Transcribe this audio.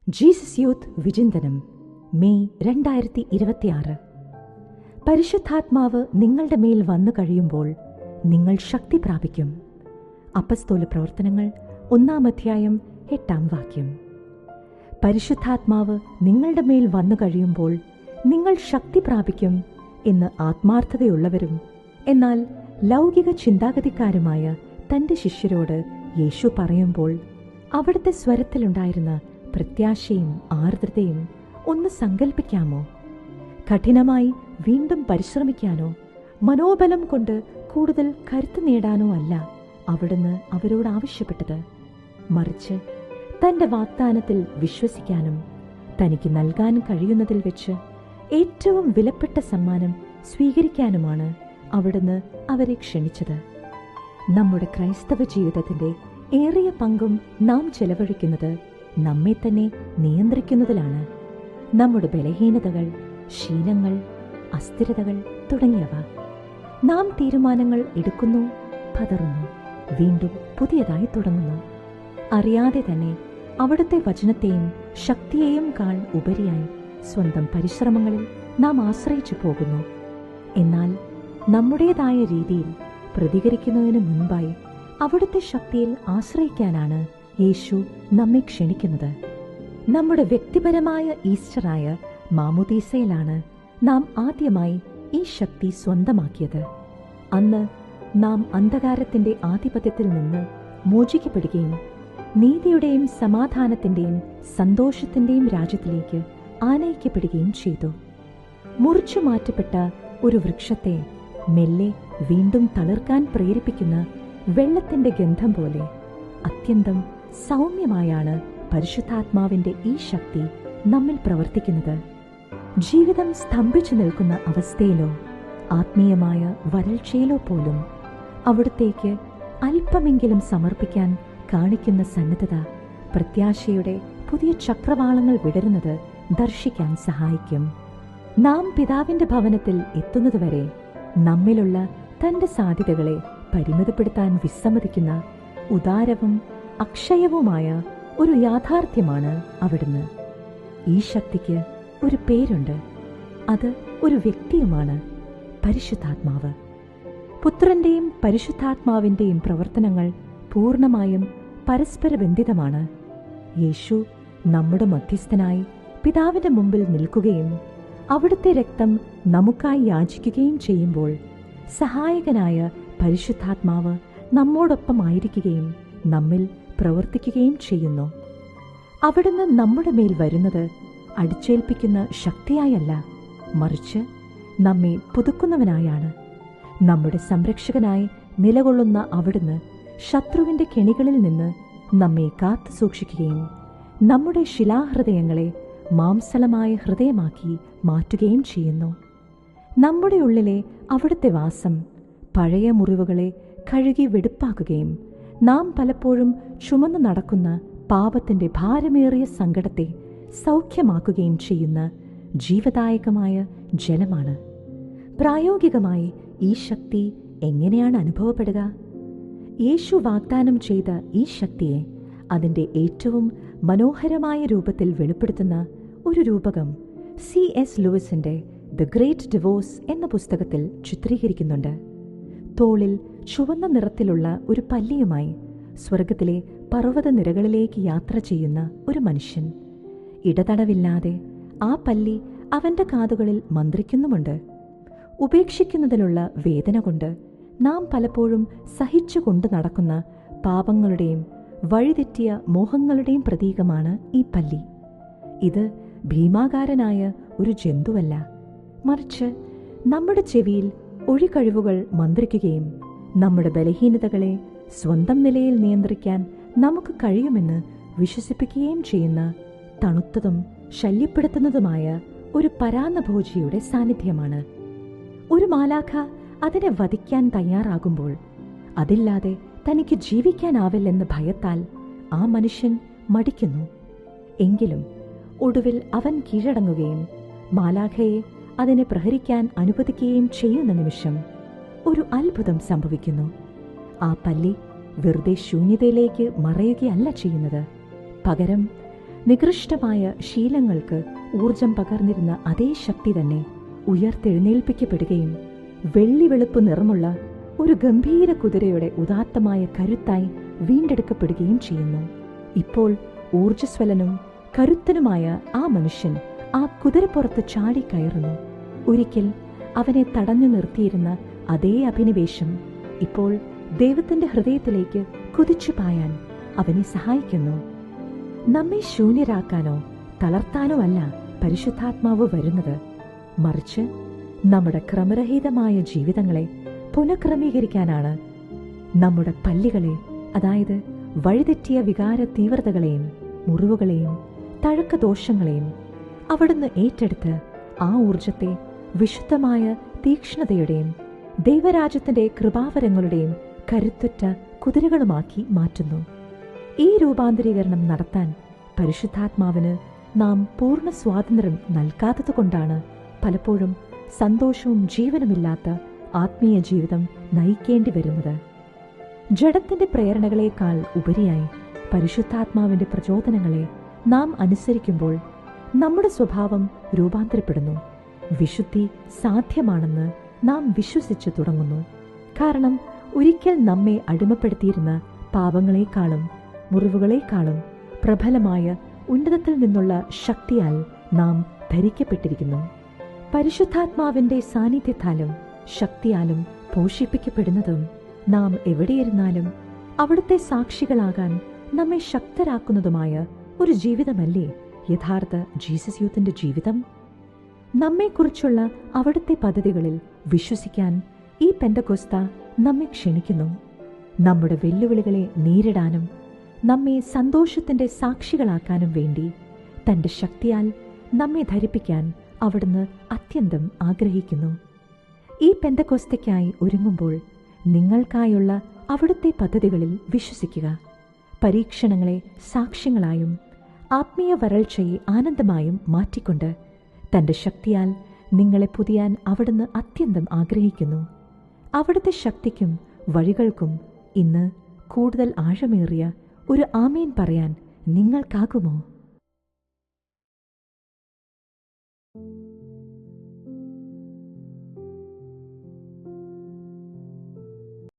Jesus youth വിചിന്തനം May 2026. പരിശുദ്ധാത്മാവ് നിങ്ങളുടെ മേൽ വന്നു കഴിയുമ്പോൾ നിങ്ങൾ ശക്തി പ്രാപിക്കും. അപ്പസ്തോല പ്രവർത്തനങ്ങൾ 1-ാം അധ്യായം 8-ാം വാക്യം. പരിശുദ്ധാത്മാവ് നിങ്ങളുടെ മേൽ വന്നു കഴിയുമ്പോൾ നിങ്ങൾ ശക്തി പ്രാപിക്കും എന്ന് ആത്മാർത്ഥതയുള്ളവരും എന്നാൽ ലൗകിക ചിന്താഗതിക്കാരുമായ തന്റെ ശിഷ്യരോട് യേശു പറയുമ്പോൾ അവിടുത്തെ സ്വരത്തിലുണ്ടായിരുന്ന പ്രത്യാശയും ആർദ്രതയും ഒന്ന് സങ്കൽപ്പിക്കാമോ? കഠിനമായി വീണ്ടും പരിശ്രമിക്കാനോ മനോബലം കൊണ്ട് കൂടുതൽ കരുത്ത് നേടാനോ അല്ല അവിടുന്ന് അവരോട് ആവശ്യപ്പെട്ടത്. മറിച്ച് തന്റെ വാഗ്ദാനത്തിൽ വിശ്വസിക്കാനും തനിക്ക് നൽകാൻ കഴിയുന്നതിൽ വെച്ച് ഏറ്റവും വിലപ്പെട്ട സമ്മാനം സ്വീകരിക്കാനുമാണ് അവിടുന്ന് അവരെ ക്ഷണിച്ചത്. നമ്മുടെ ക്രൈസ്തവ ജീവിതത്തിന്റെ ഏറിയ പങ്കും നാം ചെലവഴിക്കുന്നത് നമ്മെ തന്നെ നിയന്ത്രിക്കുന്നതിലാണ്. നമ്മുടെ ബലഹീനതകൾ, ശീലങ്ങൾ, അസ്ഥിരതകൾ തുടങ്ങിയവ. നാം തീരുമാനങ്ങൾ എടുക്കുന്നു, പതറുന്നു, വീണ്ടും പുതിയതായി തുടങ്ങുന്നു. അറിയാതെ തന്നെ അവിടുത്തെ വചനത്തെയും ശക്തിയെയും കാൾ ഉപരിയായി സ്വന്തം പരിശ്രമങ്ങളിൽ നാം ആശ്രയിച്ചു പോകുന്നു. എന്നാൽ നമ്മുടേതായ രീതിയിൽ പ്രതികരിക്കുന്നതിന് മുൻപായി അവിടുത്തെ ശക്തിയിൽ ആശ്രയിക്കാനാണ് യേശു നമ്മെ ക്ഷണിക്കുന്നത്. നമ്മുടെ വ്യക്തിപരമായ ഈസ്റ്ററായ മാമോദീസയിലാണ് നാം ആദ്യമായി ഈ ശക്തി സ്വന്തമാക്കിയത്. അന്ന് നാം അന്ധകാരത്തിന്റെ ആധിപത്യത്തിൽ നിന്ന് മോചിക്കപ്പെടുകയും നീതിയുടെയും സമാധാനത്തിന്റെയും സന്തോഷത്തിന്റെയും രാജ്യത്തിലേക്ക് ആനയിക്കപ്പെടുകയും ചെയ്തു. മുറിച്ചു മാറ്റപ്പെട്ട ഒരു വൃക്ഷത്തെ മെല്ലെ വീണ്ടും തളിർക്കാൻ പ്രേരിപ്പിക്കുന്ന വെള്ളത്തിന്റെ ഗന്ധം പോലെ അത്യന്തം സൗമ്യമായാണ് പരിശുദ്ധാത്മാവിന്റെ ഈ ശക്തി നമ്മിൽ പ്രവർത്തിക്കുന്നത്. ജീവിതം സ്തംഭിച്ചു നിൽക്കുന്ന അവസ്ഥയിലോ ആത്മീയമായ വരൾച്ചയിലോ പോലും അവിടുത്തേക്ക് അല്പമെങ്കിലും സമർപ്പിക്കാൻ കാണിക്കുന്ന സന്നദ്ധത പ്രത്യാശയുടെ പുതിയ ചക്രവാളങ്ങൾ വിടരുന്നത് ദർശിക്കാൻ സഹായിക്കും. നാം പിതാവിന്റെ ഭവനത്തിൽ എത്തുന്നതുവരെ നമ്മിലുള്ള തന്റെ സാധ്യതകളെ പരിമിതപ്പെടുത്താൻ വിസമ്മതിക്കുന്ന ഉദാരവും അക്ഷയവുമായ ഒരു യാഥാർത്ഥ്യമാണ് അവിടുന്ന്. ഈ ശക്തിക്ക് ഒരു പേരുണ്ട്. അത് ഒരു വ്യക്തിയുമാണ്, പരിശുദ്ധാത്മാവ്. പുത്രന്റെയും പരിശുദ്ധാത്മാവിന്റെയും പ്രവർത്തനങ്ങൾ പൂർണ്ണമായും പരസ്പര ബന്ധിതമാണ്. യേശു നമ്മുടെ മധ്യസ്ഥനായി പിതാവിന്റെ മുമ്പിൽ നിൽക്കുകയും അവിടുത്തെ രക്തം നമുക്കായി യാചിക്കുകയും ചെയ്യുമ്പോൾ സഹായകനായ പരിശുദ്ധാത്മാവ് നമ്മോടൊപ്പമായിരിക്കുകയും നമ്മിൽ പ്രവർത്തിക്കുകയും ചെയ്യുന്നു. അവിടുന്ന് നമ്മുടെ മേൽ വരുന്നത് അടിച്ചേൽപ്പിക്കുന്ന ശക്തിയായല്ല, മറിച്ച് നമ്മെ പുതുക്കുന്നവനായാണ്. നമ്മുടെ സംരക്ഷകനായി നിലകൊള്ളുന്ന അവിടുന്ന് ശത്രുവിന്റെ കെണികളിൽ നിന്ന് നമ്മെ കാത്തു സൂക്ഷിക്കുകയും നമ്മുടെ ശിലാഹൃദയങ്ങളെ മാംസളമായ ഹൃദയമാക്കി മാറ്റുകയും ചെയ്യുന്നു. നമ്മുടെ ഉള്ളിലെ അവിടുത്തെ വാസം പഴയ മുറിവുകളെ കഴുകി വെടുപ്പാക്കുകയും നാം പലപ്പോഴും ചുമന്നു നടക്കുന്ന പാപത്തിന്റെ ഭാരമേറിയ സങ്കടത്തെ സൗഖ്യമാക്കുകയും ചെയ്യുന്ന ജീവദായകമായ ജലമാണ്. പ്രായോഗികമായി ഈ ശക്തി എങ്ങനെയാണ് അനുഭവപ്പെടുക? യേശു വാഗ്ദാനം ചെയ്ത ഈ ശക്തിയെ അതിന്റെ ഏറ്റവും മനോഹരമായ രൂപത്തിൽ വെളിപ്പെടുത്തുന്ന ഒരു രൂപകം C.S. ലൂയിസിന്റെ ദ ഗ്രേറ്റ് ഡിവോഴ്സ് എന്ന പുസ്തകത്തിൽ ചിത്രീകരിക്കുന്നുണ്ട്. തോളിൽ ചുവന്ന നിറത്തിലുള്ള ഒരു പല്ലിയുമായി സ്വർഗത്തിലെ പർവ്വത നിരകളിലേക്ക് യാത്ര ചെയ്യുന്ന ഒരു മനുഷ്യൻ. ഇടതടവില്ലാതെ ആ പല്ലി അവന്റെ കാതുകളിൽ മന്ത്രിക്കുന്നുമുണ്ട്. ഉപേക്ഷിക്കുന്നതിനുള്ള വേദന കൊണ്ട് നാം പലപ്പോഴും സഹിച്ചുകൊണ്ട് നടക്കുന്ന പാപങ്ങളുടെയും വഴിതെറ്റിയ മോഹങ്ങളുടെയും പ്രതീകമാണ് ഈ പല്ലി. ഇത് ഭീമാകാരനായ ഒരു ജന്തുവല്ല, മറിച്ച് നമ്മുടെ ചെവിയിൽ ഒഴികഴിവുകൾ മന്ത്രിക്കുകയും നമ്മുടെ ബലഹീനതകളെ സ്വന്തം നിലയിൽ നിയന്ത്രിക്കാൻ നമുക്ക് കഴിയുമെന്ന് വിശ്വസിപ്പിക്കുകയും ചെയ്യുന്ന തണുത്തതും ശല്യപ്പെടുത്തുന്നതുമായ ഒരു പരാന്നഭോജിയുടെ സാന്നിധ്യമാണ്. ഒരു മാലാഖ അതിനെ വധിക്കാൻ തയ്യാറാകുമ്പോൾ അതില്ലാതെ തനിക്ക് ജീവിക്കാനാവില്ലെന്ന ഭയത്താൽ ആ മനുഷ്യൻ മടിക്കുന്നു. എങ്കിലും ഒടുവിൽ അവൻ കീഴടങ്ങുകയും മാലാഖയെ അതിനെ പ്രഹരിക്കാൻ അനുവദിക്കുകയും ചെയ്യുന്ന നിമിഷം ഒരു അത്ഭുതം സംഭവിക്കുന്നു. ആ പല്ലി വെറുതെ ശൂന്യതയിലേക്ക് മറയുകയല്ല ചെയ്യുന്നത്, പകരം നികൃഷ്ടമായ ശീലങ്ങൾക്ക് ഊർജം പകർന്നിരുന്ന അതേ ശക്തി തന്നെ ഉയർത്തെഴുന്നേൽപ്പിക്കപ്പെടുകയും വെള്ളി വെളുപ്പ് നിറമുള്ള ഒരു ഗംഭീര കുതിരയുടെ ഉദാത്തമായ കരുത്തായി വീണ്ടെടുക്കപ്പെടുകയും ചെയ്യുന്നു. ഇപ്പോൾ ഊർജ്ജസ്വലനും കരുത്തനുമായ ആ മനുഷ്യൻ ആ കുതിരപ്പുറത്ത് ചാടിക്കയറുന്നു. ഒരിക്കൽ അവനെ തടഞ്ഞു നിർത്തിയിരുന്ന അതേ അഭിനിവേശം ഇപ്പോൾ ദൈവത്തിന്റെ ഹൃദയത്തിലേക്ക് കുതിച്ചു പായാൻ അവനെ സഹായിക്കുന്നു. നമ്മെ ശൂന്യരാക്കാനോ തളർത്താനോ അല്ല പരിശുദ്ധാത്മാവ് വരുന്നത്, മറിച്ച് നമ്മുടെ ക്രമരഹിതമായ ജീവിതങ്ങളെ പുനഃക്രമീകരിക്കാനാണ്. നമ്മുടെ പല്ലികളെ, അതായത് വഴിതെറ്റിയ വികാര തീവ്രതകളെയും മുറിവുകളെയും തഴക്കദോഷങ്ങളെയും അവിടുന്ന് ഏറ്റെടുത്ത് ആ ഊർജത്തെ വിശുദ്ധമായ തീക്ഷ്ണതയുടെയും ദൈവരാജ്യത്തിന്റെ കൃപാവരങ്ങളുടെയും കരുത്തുറ്റ കുതിരകളുമാക്കി മാറ്റുന്നു. ഈ രൂപാന്തരീകരണം നടത്താൻ പരിശുദ്ധാത്മാവിന് നാം പൂർണ്ണ സ്വാതന്ത്ര്യം നൽകാത്തതുകൊണ്ടാണ് പലപ്പോഴും സന്തോഷവും ജീവനുമില്ലാത്ത ആത്മീയ ജീവിതം നയിക്കേണ്ടി വരുന്നത്. ജഡത്തിന്റെ പ്രേരണകളെക്കാൾ ഉപരിയായി പരിശുദ്ധാത്മാവിന്റെ പ്രചോദനങ്ങളെ നാം അനുസരിക്കുമ്പോൾ നമ്മുടെ സ്വഭാവം രൂപാന്തരപ്പെടുന്നു. വിശുദ്ധി സാധ്യമാണെന്ന് നാം വിശ്വസിച്ചു തുടങ്ങുന്നു. കാരണം ഒരിക്കൽ നമ്മെ അടിമപ്പെടുത്തിയിരുന്ന പാപങ്ങളെക്കാളും മുറിവുകളെക്കാളും പ്രബലമായ ഉന്നതത്തിൽ നിന്നുള്ള ശക്തിയാൽ നാം ധരിക്കപ്പെട്ടിരിക്കുന്നു. പരിശുദ്ധാത്മാവിന്റെ സാന്നിധ്യത്താലും ശക്തിയാലും പോഷിപ്പിക്കപ്പെടുന്നതും നാം എവിടെയിരുന്നാലും അവിടുത്തെ സാക്ഷികളാകാൻ നമ്മെ ശക്തരാക്കുന്നതുമായ ഒരു ജീവിതമല്ലേ യഥാർത്ഥ ജീസസ് യൂത്തിന്റെ ജീവിതം? നമ്മെക്കുറിച്ചുള്ള അവിടുത്തെ പദ്ധതികളിൽ വിശ്വസിക്കാൻ ഈ പെന്തക്കോസ്ത നമ്മെ ക്ഷണിക്കുന്നു. നമ്മുടെ വെല്ലുവിളികളെ നേരിടാനും നമ്മെ സന്തോഷത്തിന്റെ സാക്ഷികളാക്കാനും വേണ്ടി തന്റെ ശക്തിയാൽ നമ്മെ ധരിപ്പിക്കാൻ അവിടുന്ന് അത്യന്തം ആഗ്രഹിക്കുന്നു. ഈ പെന്തക്കോസ്തയ്ക്കായി ഒരുങ്ങുമ്പോൾ നിങ്ങൾക്കായുള്ള അവിടുത്തെ പദ്ധതികളിൽ വിശ്വസിക്കുക. പരീക്ഷണങ്ങളെ സാക്ഷ്യങ്ങളായും ആത്മീയ വരൾച്ചയെ ആനന്ദമായും മാറ്റിക്കൊണ്ട് തന്റെ ശക്തിയാൽ നിങ്ങളെ പുതിയാൻ അവിടുന്ന് അത്യന്തം ആഗ്രഹിക്കുന്നു. അവിടുത്തെ ശക്തിക്കും വഴികൾക്കും ഇന്ന് കൂടുതൽ ആഴമേറിയ ഒരു ആമേൻ പറയാൻ നിങ്ങൾക്കാകുമോ?